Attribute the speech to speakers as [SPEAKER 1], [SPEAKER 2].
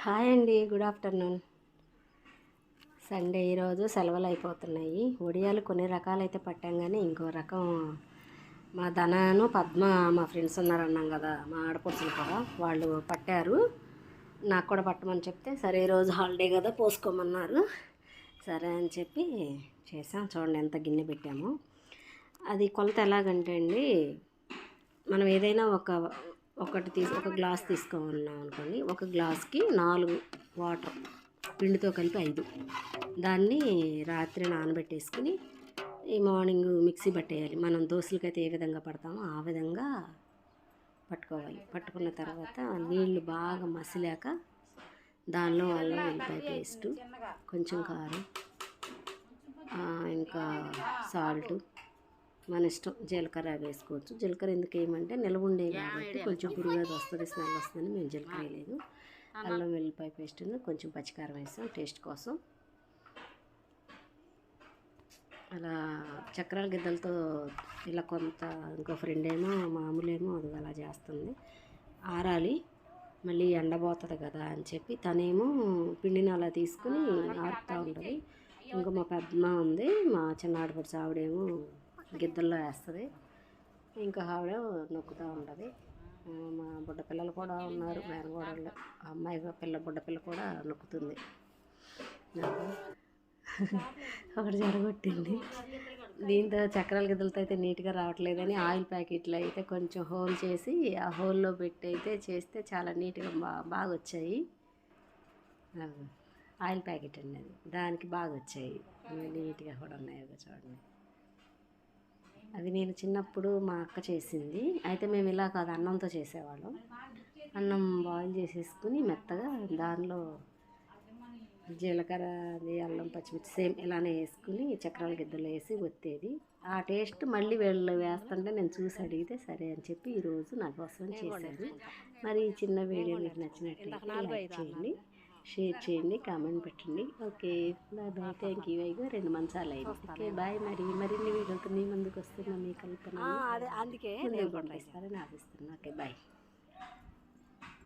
[SPEAKER 1] Hi అండి, good afternoon. Sunday ఈరోజు సెలవులు అయిపోతున్నాయి. వడియాలు కొన్ని రకాలైతే పట్టాం, కానీ ఇంకో రకం మా ధనాను పద్మ మా ఫ్రెండ్స్ ఉన్నారన్నాం కదా, మా ఆడపడుచులు కూడా వాళ్ళు పట్టారు. నాకు కూడా పట్టమని చెప్తే సరే ఈరోజు హాలిడే కదా పోసుకోమన్నారు. సరే అని చెప్పి చేసాం. చూడండి ఎంత గిన్నె పెట్టాము. అది కొలత ఎలాగంటే అండి, మనం ఏదైనా ఒక గ్లాస్ తీసుకున్నాం అనుకోండి, ఒక గ్లాస్కి 4 వాటర్, పిండితో కలిపి 5. దాన్ని రాత్రి నానబెట్టేసుకుని ఈ మార్నింగ్ మిక్సీ పట్టేయాలి. మనం దోశలకైతే ఏ విధంగా పడతామో ఆ విధంగా పట్టుకోవాలి. పట్టుకున్న తర్వాత నీళ్లు బాగా మసిలాక దానిలో అల్లం వెల్లిపాయ పేస్టు, కొంచెం కారం, ఇంకా సాల్ట్, మన ఇష్టం. జీలకర్ర వేసుకోవచ్చు. జీలకర్ర ఎందుకు వేయమంటే నిలవ ఉండే కాబట్టి కొంచెం పురుగు వస్తుంది, స్మెల్ వస్తుందని మేము జీలకర్ర వేయలేదు. అల్లం వెల్లిపాయ పేస్ట్ కొంచెం పచ్చికారం వేస్తాం టేస్ట్ కోసం. అలా చక్రాల గిద్దలతో ఇలా కొంత, ఇంకో ఫ్రెండ్ ఏమో మామూలేమో అది అలా చేస్తుంది. ఆరాలి, మళ్ళీ ఎండబోతుంది కదా అని చెప్పి తనేమో పిండిని అలా తీసుకుని ఆరుతూ ఉంటుంది. ఇంకా మా పెద్దమ్మ ఉంది, మా చిన్న ఆడపడుచు, ఆవిడేమో గిద్దల్లో వేస్తుంది. ఇంకా ఆవిడ నొక్కుతూ ఉంటుంది. మా బుడ్డ పిల్లలు కూడా ఉన్నారు, మేనగోడళ్ళు. ఆ అమ్మాయి బుడ్డపిల్ల కూడా నొక్కుతుంది. ఒకటి జరగొట్టింది. దీంతో చక్రాల గిద్దలతో అయితే నీట్గా రావట్లేదని ఆయిల్ ప్యాకెట్లు అయితే కొంచెం హోల్ చేసి ఆ హోల్లో పెట్టి అయితే చేస్తే చాలా నీట్గా బాగా వచ్చాయి. ఆయిల్ ప్యాకెట్ అండి అది, దానికి బాగా వచ్చాయి, నీట్గా కూడా ఉన్నాయి. చూడండి, అది నేను చిన్నప్పుడు మా అక్క చేసింది. అయితే మేము ఇలా కాదు, అన్నంతో చేసేవాళ్ళం. అన్నం బాయిల్ చేసేసుకుని మెత్తగా దానిలో జీలకర్ర, అది అల్లం, పచ్చిమిర్చి సేమ్ ఇలానే వేసుకుని చక్రాల గిద్దలు వేసి ఒత్తేది. ఆ టేస్ట్ మళ్ళీ వీళ్ళు వేస్తుంటే నేను చూసి అడిగితే సరే అని చెప్పి ఈరోజు నా కోసం చేశారు. మరి ఈ చిన్న వీడియో మీకు నచ్చినట్లయితే లైక్ చేయండి, షేర్ చేయండి, కామెంట్ పెట్టండి. Okay, bye bye. Thank you. అయిగో 2 మంచాలు అయింది. Okay bye. మరిన్ని వీడియోతో మీ ముందుకు వస్తున్నా. మీ కల్పన అందుకే పంపిస్తారని ఆశిస్తున్నాను. Okay bye.